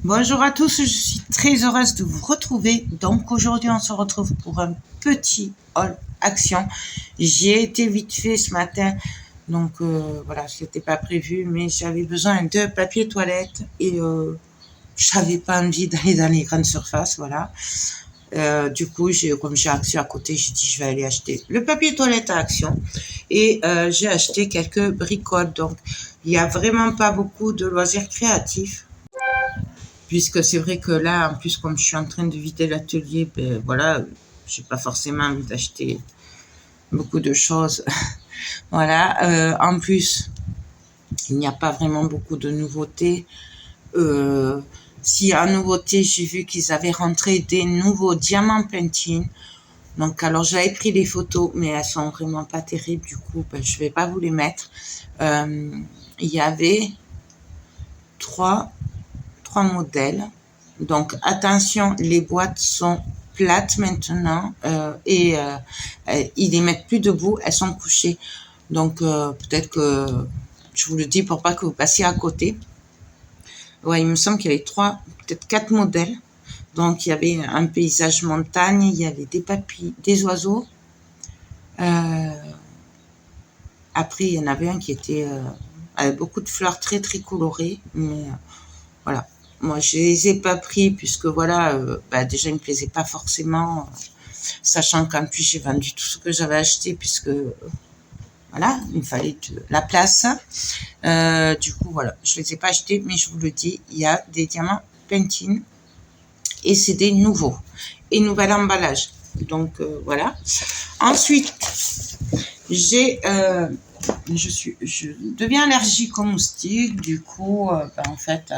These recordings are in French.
Bonjour à tous, je suis très heureuse de vous retrouver. Donc aujourd'hui on se retrouve pour un petit haul action. J'ai été vite fait ce matin, donc voilà, ce n'était pas prévu, mais j'avais besoin de papier toilette et j'avais pas envie d'aller dans les grandes surfaces, voilà. Du coup, comme j'ai Action à côté, j'ai dit je vais aller acheter le papier toilette à Action et j'ai acheté quelques bricoles. Donc il n'y a vraiment pas beaucoup de loisirs créatifs. Puisque c'est vrai que là, en plus, comme je suis en train de vider l'atelier, ben voilà, j'ai pas forcément envie d'acheter beaucoup de choses. Voilà. En plus, il n'y a pas vraiment beaucoup de nouveautés. Si en nouveauté, j'ai vu qu'ils avaient rentré des nouveaux diamants Pantene. Donc, alors j'avais pris des photos, mais elles sont vraiment pas terribles. Du coup, ben, je vais pas vous les mettre. Il y avait trois modèles. Donc attention, les boîtes sont plates maintenant et ils les mettent plus debout, elles sont couchées. Donc peut-être que je vous le dis pour pas que vous passiez à côté. Ouais, il me semble qu'il y avait peut-être 4 modèles. Donc il y avait un paysage montagne, il y avait des papilles, des oiseaux. Après il y en avait un qui était avec beaucoup de fleurs très très colorées, mais voilà. Moi, je les ai pas pris puisque voilà, déjà ils me plaisaient pas forcément, sachant qu'en plus j'ai vendu tout ce que j'avais acheté puisque voilà, il me fallait de la place. Du coup, voilà, je les ai pas achetés, mais je vous le dis, il y a des diamants Pantene et c'est des nouveaux et nouvel emballage. Donc voilà. Ensuite, je deviens allergique aux moustiques. Du coup, en fait,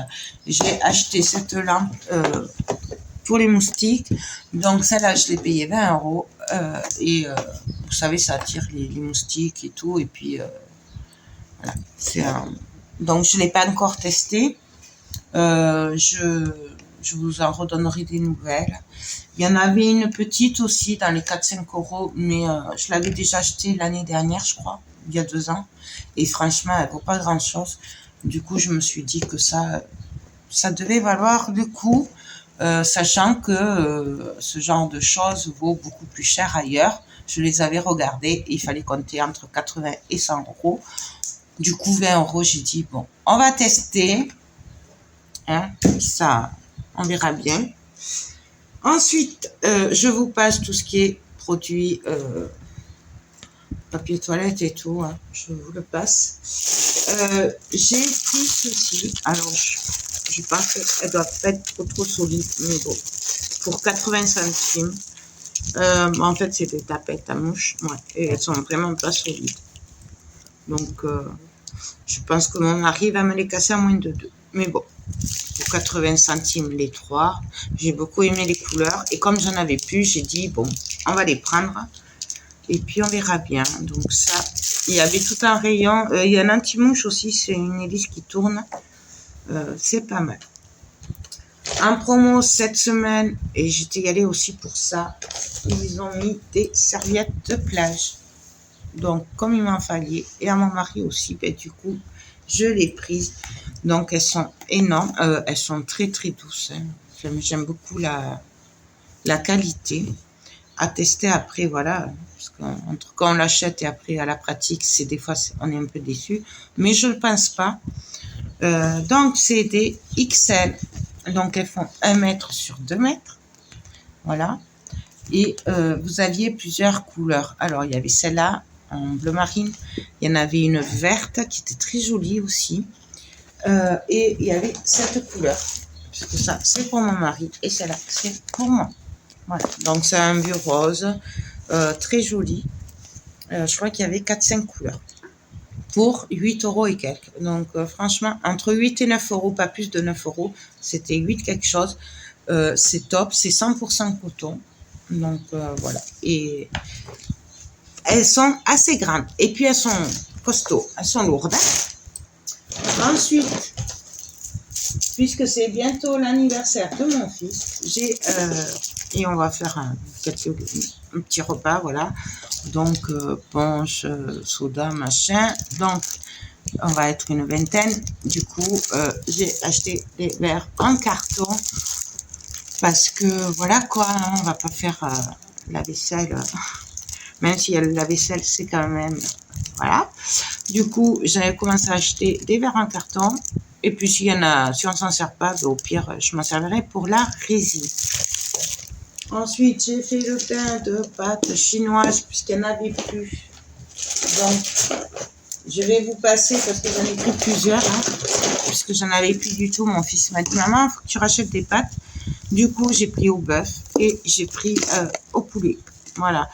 j'ai acheté cette lampe pour les moustiques. Donc celle-là, je l'ai payée 20 €. Et vous savez, ça attire les moustiques et tout. Et puis voilà. Donc je ne l'ai pas encore testé. Je vous en redonnerai des nouvelles. Il y en avait une petite aussi dans les 4-5 €, mais je l'avais déjà achetée l'année dernière, je crois, il y a 2 ans. Et franchement, elle vaut pas grand-chose. Du coup, je me suis dit que ça devait valoir le coup, sachant que ce genre de choses vaut beaucoup plus cher ailleurs. Je les avais regardées et il fallait compter entre 80 et 100 €. Du coup, 20 €, j'ai dit, bon, on va tester. Hein, ça, on verra bien. Ensuite, je vous passe tout ce qui est produit papier toilette et tout. Hein, je vous le passe. J'ai pris ceci. Alors, je pense qu'elle doit pas être trop solide, mais bon, pour 80 centimes. En fait, c'est des tapettes à mouche, ouais, et elles sont vraiment pas solides. Donc, je pense que mon mari va me les casser à moins de 2. Mais bon, pour 80 centimes les 3. J'ai beaucoup aimé les couleurs. Et comme j'en avais plus, j'ai dit, bon, on va les prendre. Et puis, on verra bien. Donc ça, il y avait tout un rayon. Il y a un anti-mouche aussi. C'est une hélice qui tourne. C'est pas mal. En promo cette semaine, et j'étais allée aussi pour ça, ils ont mis des serviettes de plage. Donc, comme il m'en fallait, et à mon mari aussi, du coup, je l'ai prise. Donc, elles sont énormes. Elles sont très, très douces. Hein. J'aime beaucoup la qualité. À tester après, voilà. Parce qu'entre quand on l'achète et après à la pratique, des fois, on est un peu déçu. Mais je ne pense pas. Donc, c'est des XL. Donc, elles font 1 mètre sur 2 mètres. Voilà. Et vous aviez plusieurs couleurs. Alors, il y avait celle-là en bleu marine. Il y en avait une verte qui était très jolie aussi. Et il y avait cette couleur. Parce que ça, c'est pour mon mari. Et celle-là, c'est pour moi. Voilà. Donc, c'est un vieux rose. Très joli. Je crois qu'il y avait 4-5 couleurs. Pour 8 € et quelques. Donc, franchement, entre 8 et 9 €, pas plus de 9 €. C'était 8 quelque chose. C'est top. C'est 100% coton. Donc, voilà. Et elles sont assez grandes. Et puis, elles sont costauds. Elles sont lourdes. Ensuite, puisque c'est bientôt l'anniversaire de mon fils, et on va faire un petit repas, voilà. Donc, punch, soda, machin. Donc, On va être une vingtaine. Du coup, j'ai acheté des verres en carton. Parce que, voilà quoi, hein, on va pas faire la vaisselle. Même si la vaisselle, c'est quand même... Voilà. Du coup, j'avais commencé à acheter des verres en carton. Et puis, si on s'en sert pas, ben, au pire, je m'en servirai pour la résine. Ensuite, j'ai fait le pain de pâtes chinoises puisqu'il n'y en avait plus. Donc, je vais vous passer parce que j'en ai pris plusieurs. Hein, puisque j'en avais plus du tout. Mon fils m'a dit, maman, il faut que tu rachètes des pâtes. Du coup, j'ai pris au bœuf et j'ai pris au poulet. Voilà.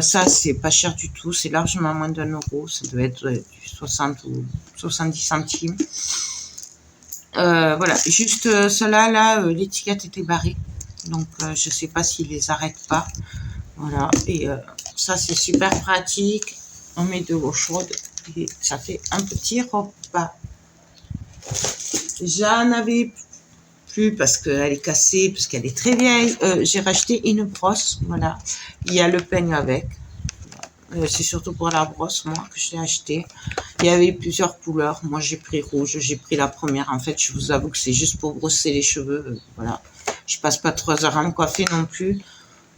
Ça, c'est pas cher du tout. C'est largement moins d'1 €. Ça doit être du 60 ou 70 centimes. Voilà. Juste cela, là, l'étiquette était barrée. Donc, je sais pas s'ils les arrêtent pas. Voilà. Et ça, c'est super pratique. On met de l'eau chaude et ça fait un petit repas. J'en avais plus parce qu'elle est cassée, parce qu'elle est très vieille. J'ai racheté une brosse. Voilà. Il y a le peigne avec. C'est surtout pour la brosse, moi, que je l'ai acheté. Il y avait plusieurs couleurs. Moi, j'ai pris rouge. J'ai pris la première. En fait, je vous avoue que c'est juste pour brosser les cheveux. Voilà. Je passe pas 3 heures à me coiffer non plus.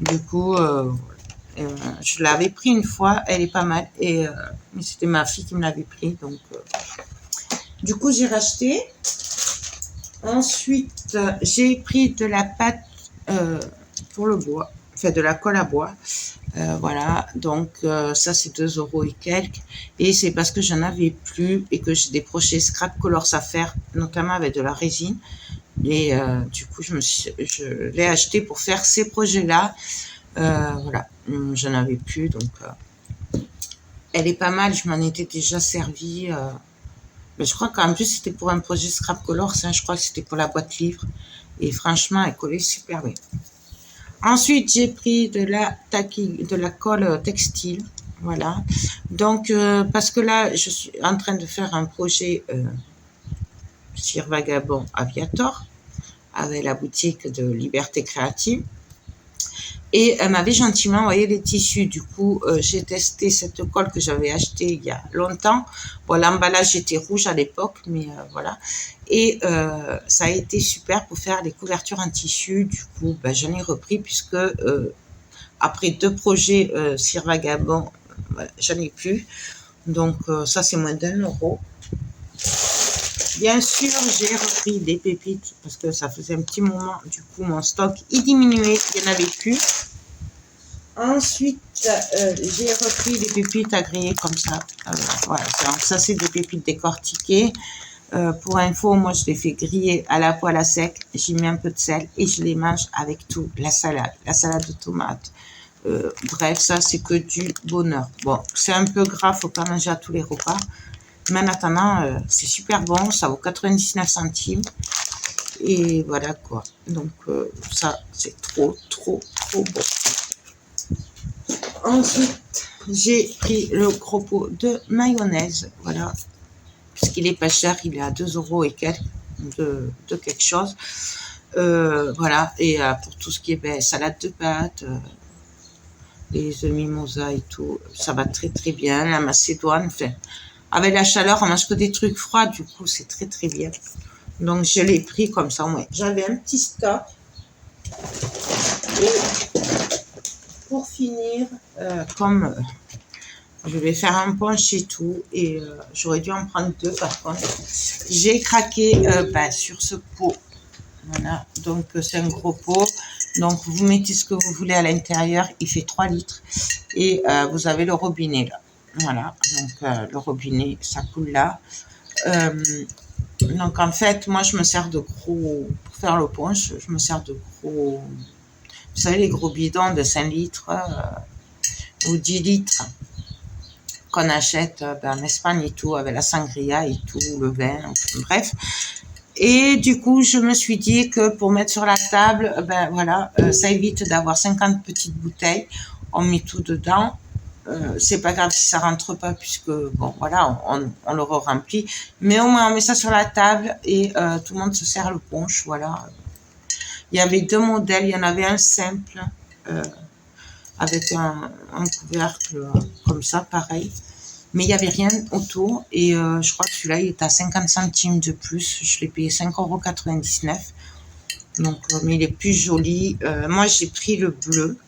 Du coup, je l'avais pris une fois. Elle est pas mal. Et c'était ma fille qui me l'avait pris. Donc, du coup, j'ai racheté. Ensuite, j'ai pris de la pâte pour le bois. Enfin, de la colle à bois. Voilà, donc ça c'est 2 € et quelques, et c'est parce que j'en avais plus et que j'ai des projets scrap colors à faire, notamment avec de la résine, et du coup je l'ai acheté pour faire ces projets là. Voilà, j'en avais plus, donc elle est pas mal, je m'en étais déjà servi, mais je crois qu'en plus c'était pour un projet scrap colors, hein, je crois que c'était pour la boîte livre, et franchement elle collait super bien. Ensuite, j'ai pris de la colle textile. Voilà. Donc, parce que là, je suis en train de faire un projet sur Vagabond Aviator avec la boutique de Liberté Créative. Et elle m'avait gentiment envoyé les tissus. Du coup, j'ai testé cette colle que j'avais achetée il y a longtemps. Bon, l'emballage était rouge à l'époque, mais voilà. Et ça a été super pour faire les couvertures en tissu. Du coup, ben, j'en ai repris puisque après 2 projets sur Vagabond, voilà, j'en ai plus. Donc, ça, c'est moins d'1 €. Bien sûr, j'ai repris des pépites parce que ça faisait un petit moment. Du coup, mon stock, il diminuait, il n'y en avait plus. Ensuite, j'ai repris des pépites à griller comme ça. Voilà, ça, c'est des pépites décortiquées. Pour info, moi, je les fais griller à la poêle à sec. J'y mets un peu de sel et je les mange avec tout. La salade de tomates. Bref, ça, c'est que du bonheur. Bon, c'est un peu gras, faut pas manger à tous les repas. Mais en attendant, c'est super bon. Ça vaut 99 centimes. Et voilà quoi. Donc, ça, c'est trop, trop, trop bon. Ensuite, j'ai pris le gros pot de mayonnaise. Voilà. Puisqu'il est pas cher, il est à 2 € et quelques de quelque chose. Voilà. Et pour tout ce qui est salade de pâtes, les œufs mimosa et tout, ça va très très bien. La macédoine, enfin, avec la chaleur, on mange que des trucs froids, du coup, c'est très très bien. Donc, je l'ai pris comme ça. Ouais. J'avais un petit stock. Et pour finir, comme je vais faire un punch et tout, et j'aurais dû en prendre 2 par contre, j'ai craqué sur ce pot. Voilà, donc c'est un gros pot. Donc vous mettez ce que vous voulez à l'intérieur, il fait 3 litres. Et vous avez le robinet là. Voilà, donc le robinet, ça coule là. Donc en fait, moi je me sers de gros, pour faire le punch, je me sers de gros, vous savez les gros bidons de 5 litres ou 10 litres qu'on achète en Espagne et tout, avec la sangria et tout, le vin, bref. Et du coup, je me suis dit que pour mettre sur la table, ben voilà, ça évite d'avoir 50 petites bouteilles. On met tout dedans. C'est pas grave si ça rentre pas, puisque bon, voilà, on le remplit. Mais au moins, on met ça sur la table et tout le monde se sert le punch. Voilà. Il y avait 2 modèles. Il y en avait un simple avec un couvercle comme ça, pareil. mais il n'y avait rien autour. Et je crois que celui-là, il est à 50 centimes de plus. Je l'ai payé 5,99 €. Donc, mais il est plus joli. Moi, j'ai pris le bleu.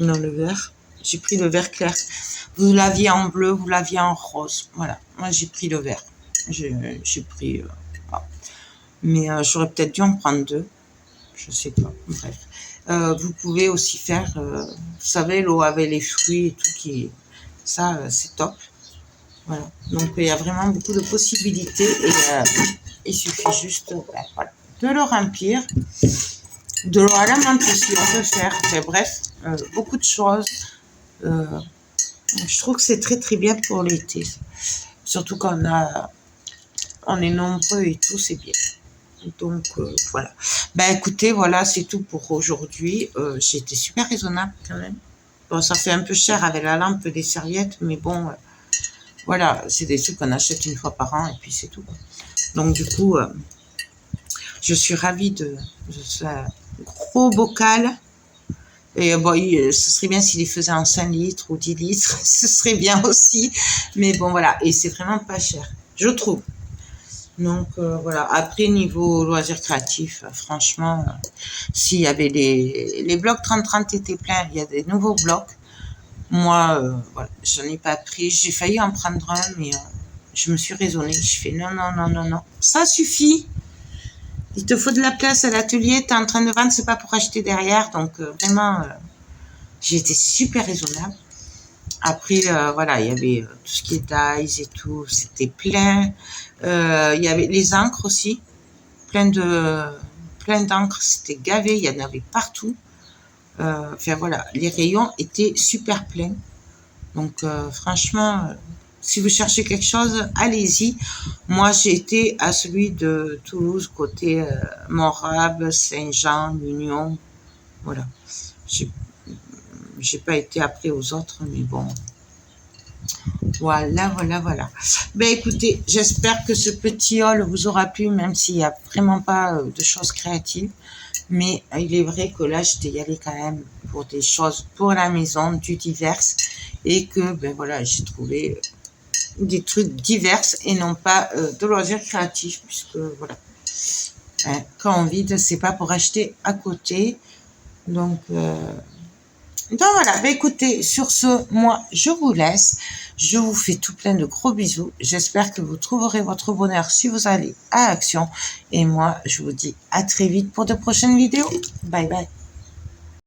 Non, le vert. J'ai pris le vert clair. Vous l'aviez en bleu, vous l'aviez en rose. Voilà. Moi, j'ai pris le vert. J'ai pris... voilà. Mais j'aurais peut-être dû en prendre deux. Je sais pas. Bref. Vous pouvez aussi faire... vous savez, l'eau avec les fruits et tout. Ça, c'est top. Voilà. Donc, il y a vraiment beaucoup de possibilités. Et il suffit juste voilà, de le remplir. De l'eau à la menthe aussi, on peut faire. Enfin, bref, beaucoup de choses. Je trouve que c'est très très bien pour l'été. Surtout quand on est nombreux et tout, c'est bien. Donc voilà. Ben écoutez, voilà, c'est tout pour aujourd'hui. J'ai été super raisonnable quand même. Bon, ça fait un peu cher avec la lampe des serviettes, mais bon, voilà, c'est des trucs qu'on achète une fois par an et puis c'est tout. Donc du coup, je suis ravie de ce gros bocal. Et bon, ce serait bien s'il les faisait en 5 litres ou 10 litres, ce serait bien aussi. Mais bon, voilà, et c'est vraiment pas cher, je trouve. Donc voilà, après niveau loisirs créatifs, franchement, s'il y avait les blocs 30-30 étaient pleins, il y a des nouveaux blocs. Moi, voilà, j'en ai pas pris, j'ai failli en prendre un, mais je me suis raisonnée, je fais non, non, non, non, non, ça suffit. Il te faut de la place à l'atelier, tu es en train de vendre, c'est pas pour acheter derrière, donc vraiment, j'ai été super raisonnable. Après, voilà, il y avait tout ce qui est dies et tout, c'était plein. Il y avait les encres aussi, plein d'encre, c'était gavé, il y en avait partout. Enfin voilà, les rayons étaient super pleins. Donc franchement, si vous cherchez quelque chose, allez-y. Moi, j'ai été à celui de Toulouse, côté Morable, Saint-Jean, Union. Voilà. J'ai pas été après aux autres, mais bon. Voilà, voilà, voilà. Ben écoutez, j'espère que ce petit haul vous aura plu, même s'il n'y a vraiment pas de choses créatives. Mais il est vrai que là, j'étais y allée quand même pour des choses pour la maison, du divers. Et que, ben voilà, j'ai trouvé des trucs divers et non pas de loisirs créatifs. Puisque, voilà, hein, quand on vide, c'est pas pour acheter à côté. Donc voilà, bah écoutez, sur ce, moi, je vous laisse. Je vous fais tout plein de gros bisous. J'espère que vous trouverez votre bonheur si vous allez à Action. Et moi, je vous dis à très vite pour de prochaines vidéos. Bye bye.